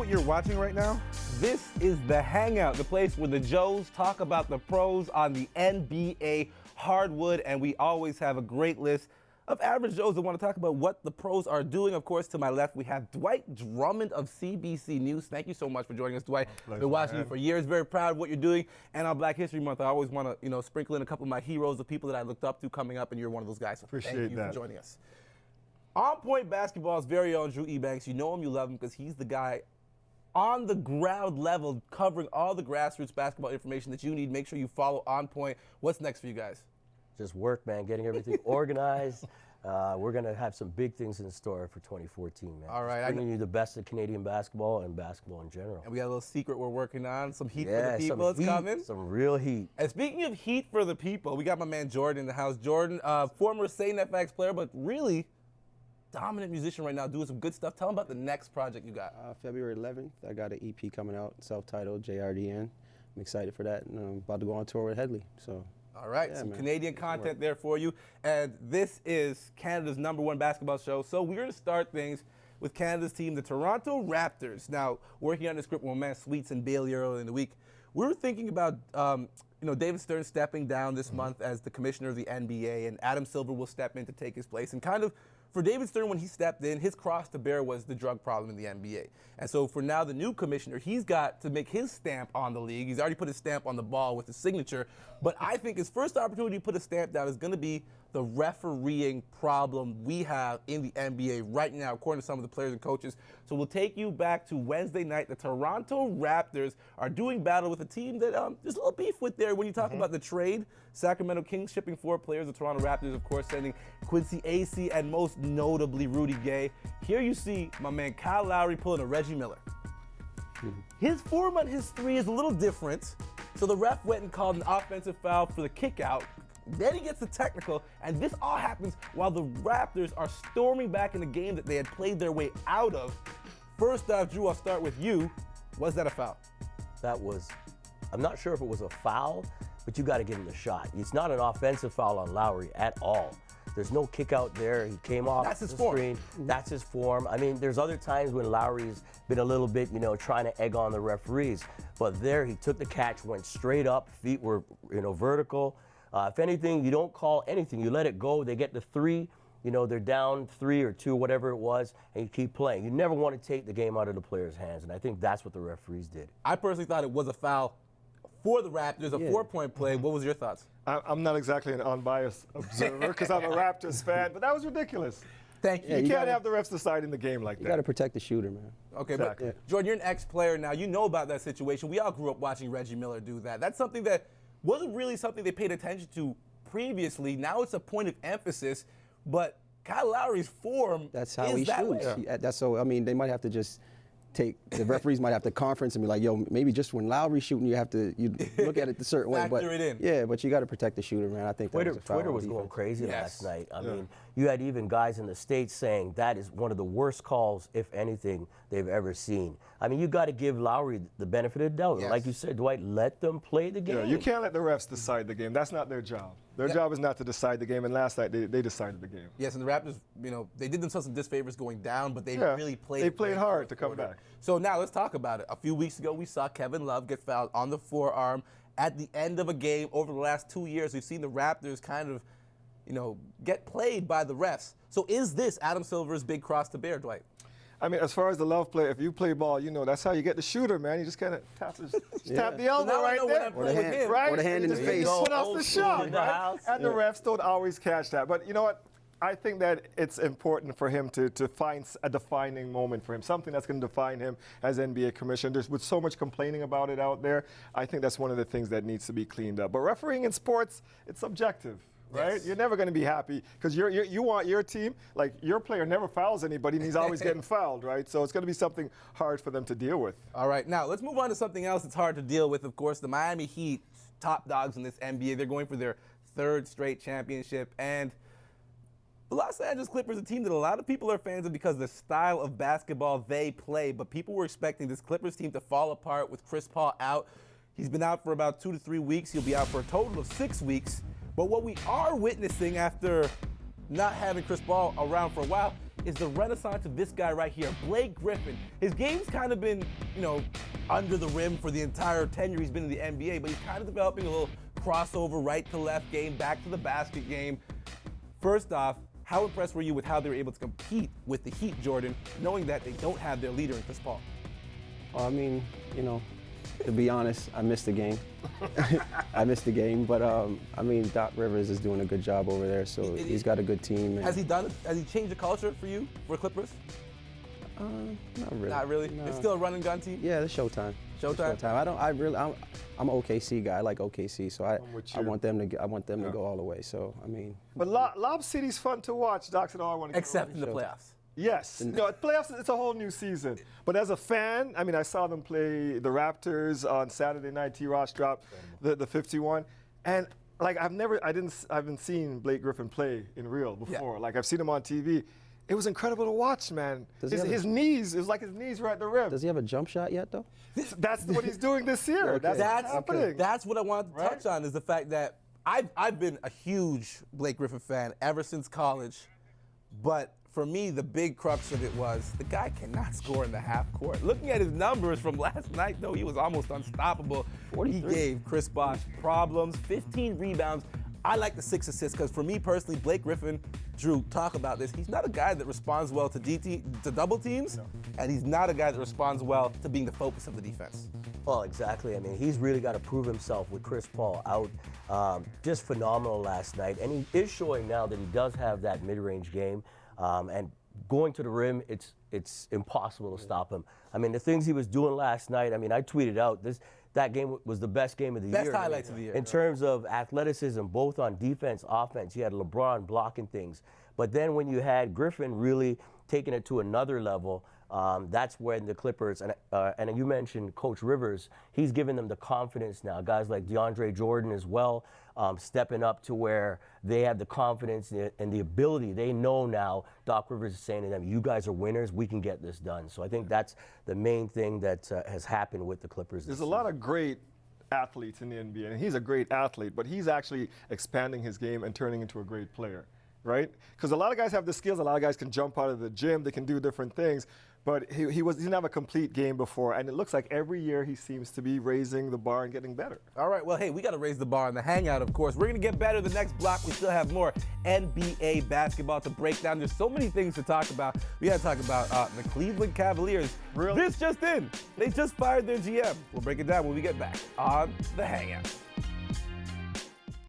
what you're watching right now? This is the Hangout, the place where the Joes talk about the pros on the NBA hardwood, and we always have a great list of average Joes that want to talk about what the pros are doing. Of course, to my left, we have Dwight Drummond of CBC News. Thank you so much for joining us, Dwight. I've been watching you for years, very proud of what you're doing. And on Black History Month, I always want to, sprinkle in a couple of my heroes, the people that I looked up to coming up, and you're one of those guys. So thank you for joining us. On Point Basketball's very own Drew Ebanks. You know him, you love him, because he's the guy on the ground level covering all the grassroots basketball information that you need. Make sure you follow On Point. What's next for you guys? Just work, man, getting everything organized. We're going to have some big things in store for 2014, man. All right. Just bringing you the best of Canadian basketball and basketball in general. And we got a little secret we're working on. Some heat for the people. It's coming. Some real heat. And speaking of heat for the people, we got my man Jordan in the house. Jordan, former St. FX player, but really dominant musician right now, doing some good stuff. Tell him about the next project you got. February 11th, I got an EP coming out, self-titled, JRDN. I'm excited for that, and I'm about to go on tour with Headley. So. All right, some Canadian content there for you. And this is Canada's #1 basketball show. So we're going to start things with Canada's team, the Toronto Raptors. Now, working on the script with my man Sweets and Bailey earlier in the week, we were thinking about David Stern stepping down this month as the commissioner of the NBA, and Adam Silver will step in to take his place. And kind of for David Stern, when he stepped in, his cross to bear was the drug problem in the NBA. And so for now, the new commissioner, he's got to make his stamp on the league. He's already put his stamp on the ball with his signature. But I think his first opportunity to put a stamp down is going to be the refereeing problem we have in the NBA right now, according to some of the players and coaches. So we'll take you back to Wednesday night. The Toronto Raptors are doing battle with a team that there's a little beef with there when you talk about the trade. Sacramento Kings shipping 4 players. The Toronto Raptors, of course, sending Quincy Acee and most notably Rudy Gay. Here you see my man Kyle Lowry pulling a Reggie Miller. His form on his 3 is a little different. So the ref went and called an offensive foul for the kick out. Then he gets the technical, and this all happens while the Raptors are storming back in the game that they had played their way out of. First off, Drew, I'll start with you. Was that a foul? That was, I'm not sure if it was a foul, but you got to give him the shot. It's not an offensive foul on Lowry at all. There's no kick out there. He came off the screen. That's his form. I mean, there's other times when Lowry's been a little bit, trying to egg on the referees. But there, he took the catch, went straight up, feet were, vertical. If anything, you don't call anything. You let it go. They get the 3. They're down 3 or 2, whatever it was, and you keep playing. You never want to take the game out of the player's hands, and I think that's what the referees did. I personally thought it was a foul for the Raptors, a 4-point play. What was your thoughts? I'm not exactly an unbiased observer because I'm a Raptors fan, but that was ridiculous. Thank you. Yeah, you can't have the refs deciding the game like that. You got to protect the shooter, man. Okay, exactly. But Jordan, you're an ex-player now. You know about that situation. We all grew up watching Reggie Miller do that. That's something that wasn't really something they paid attention to previously. Now it's a point of emphasis, but Kyle Lowry's form that's how he shoots. That's so. I mean, they might have to just the referees might have to conference and be like, yo, maybe just when Lowry's shooting, you look at it a certain way. Factor it in. Yeah, but you got to protect the shooter, man. I think Twitter was going crazy last night. I mean, you had even guys in the States saying that is one of the worst calls, if anything, they've ever seen. I mean, you got to give Lowry the benefit of the doubt. Yes. Like you said, Dwight, let them play the game. Yeah, you can't let the refs decide the game. That's not their job. Their job is not to decide the game, and last night they decided the game. Yes, and the Raptors, they did themselves some disfavors going down, but they really played. They played hard to come back. So now let's talk about it. A few weeks ago, we saw Kevin Love get fouled on the forearm at the end of a game. Over the last 2 years, we've seen the Raptors kind of, get played by the refs. So is this Adam Silver's big cross to bear, Dwight? I mean, as far as the Love play, if you play ball, that's how you get the shooter, man. You just kind of tap the elbow so right there. Or the hand in his face. Put out the shot, right? And the refs don't always catch that. But you know what? I think that it's important for him to find a defining moment for him, something that's going to define him as NBA commissioner. There's with so much complaining about it out there, I think that's one of the things that needs to be cleaned up. But refereeing in sports, it's subjective. Right? Yes. You're never going to be happy because you want your team, like your player never fouls anybody and he's always getting fouled, right? So it's going to be something hard for them to deal with. All right, now let's move on to something else that's hard to deal with. Of course, the Miami Heat, top dogs in this NBA. They're going for their 3rd straight championship. And the Los Angeles Clippers, a team that a lot of people are fans of because of the style of basketball they play. But people were expecting this Clippers team to fall apart with Chris Paul out. He's been out for about 2 to 3 weeks. He'll be out for a total of 6 weeks. But what we are witnessing after not having Chris Paul around for a while is the renaissance of this guy right here, Blake Griffin. His game's kind of been, under the rim for the entire tenure he's been in the NBA, but he's kind of developing a little crossover right to left game, back to the basket game. First off, how impressed were you with how they were able to compete with the Heat, Jordan, knowing that they don't have their leader in Chris Paul? I mean, to be honest, I missed the game. I missed the game, but I mean, Doc Rivers is doing a good job over there, so he's got a good team. Has he changed the culture for you, for Clippers? Not really. Not really? No. It's still a run and gun team? Yeah, it's Showtime. Showtime? It's Showtime. I'm an OKC guy. I like OKC, so I want them to go all the way. So I mean. But Lob City's fun to watch, Doc. I want to. Except in the playoffs. Yes. Playoffs, it's a whole new season. But as a fan, I mean, I saw them play the Raptors on Saturday night. T-Ross dropped the 51. And, like, I haven't seen Blake Griffin play in real before. Yeah. Like, I've seen him on TV. It was incredible to watch, man. His knees, it was like his knees were at the rim. Does he have a jump shot yet, though? That's what he's doing this year. Okay. That's happening. Okay. That's what I wanted to touch on, is the fact that I've been a huge Blake Griffin fan ever since college. But for me, the big crux of it was the guy cannot score in the half court. Looking at his numbers from last night, though, he was almost unstoppable. 43. He gave Chris Bosh problems, 15 rebounds. I like the 6 assists because for me personally, Blake Griffin, Drew, talk about this. He's not a guy that responds well to double teams, and he's not a guy that responds well to being the focus of the defense. Well, exactly. I mean, he's really got to prove himself with Chris Paul out. Just phenomenal last night, and he is showing now that he does have that mid-range game. And going to the rim, it's impossible to stop him. I mean, the things he was doing last night, I mean, I tweeted out that game was the best game of the year. Best highlights of the year. In terms of athleticism, both on defense, offense. You had LeBron blocking things. But then when you had Griffin really taking it to another level, that's when the Clippers, and you mentioned Coach Rivers, he's given them the confidence now. Guys like DeAndre Jordan as well, stepping up to where they have the confidence and the ability. They know now, Doc Rivers is saying to them, you guys are winners, we can get this done. So I think that's the main thing that has happened with the Clippers. There's a lot of great athletes in the NBA, and he's a great athlete, but he's actually expanding his game and turning into a great player, right? Because a lot of guys have the skills, a lot of guys can jump out of the gym, they can do different things, but he didn't have a complete game before, and it looks like every year he seems to be raising the bar and getting better. All right, well, hey, we got to raise the bar in the Hangout, of course. We're going to get better the next block. We still have more NBA basketball to break down. There's so many things to talk about. We got to talk about the Cleveland Cavaliers. Really? This just in. They just fired their GM. We'll break it down when we get back on the Hangout.